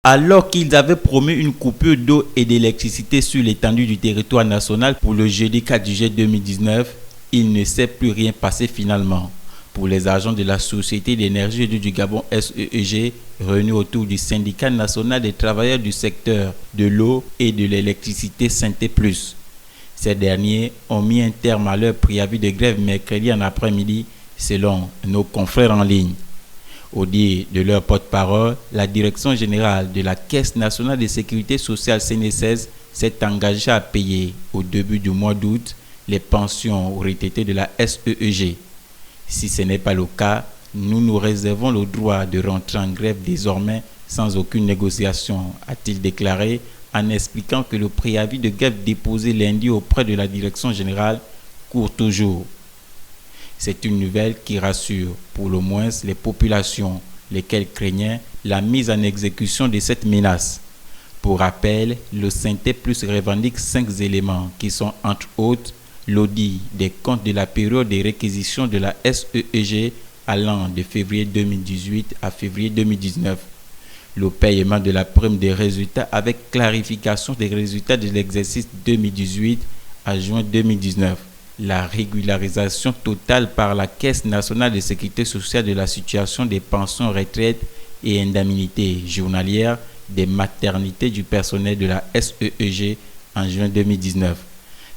Alors qu'ils avaient promis une coupure d'eau et d'électricité sur l'étendue du territoire national pour le jeudi 4 juillet 2019, il ne s'est plus rien passé finalement. Pour les agents de la Société d'énergie du Gabon SEEG, réunis autour du syndicat national des travailleurs du secteur de l'eau et de l'électricité Synthé Plus. Ces derniers ont mis un terme à leur préavis de grève mercredi en après-midi, selon nos confrères en ligne. Au dire de leur porte-parole, la direction générale de la Caisse nationale de sécurité sociale CNSS s'est engagée à payer au début du mois d'août les pensions aux retraités de la SEEG. Si ce n'est pas le cas, nous nous réservons le droit de rentrer en grève désormais sans aucune négociation, a-t-il déclaré, en expliquant que le préavis de grève déposé lundi auprès de la direction générale court toujours. C'est une nouvelle qui rassure pour le moins les populations, lesquelles craignaient la mise en exécution de cette menace. Pour rappel, le Synthé Plus revendique 5 éléments qui sont entre autres l'audit des comptes de la période de réquisition de la SEEG allant de février 2018 à février 2019, le paiement de la prime des résultats avec clarification des résultats de l'exercice 2018 à juin 2019, la régularisation totale par la Caisse nationale de sécurité sociale de la situation des pensions retraites et indemnités journalières des maternités du personnel de la SEEG en juin 2019,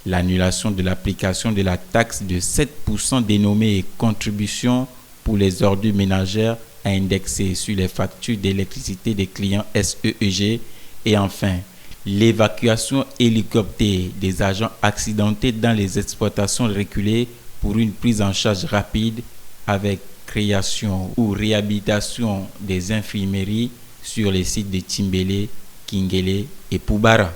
l'annulation de l'application de la taxe de 7% dénommée contribution pour les ordures ménagères à indexer sur les factures d'électricité des clients SEEG et enfin l'évacuation hélicoptère des agents accidentés dans les exploitations reculées pour une prise en charge rapide avec création ou réhabilitation des infirmeries sur les sites de Timbélé, Kingélé et Poubara.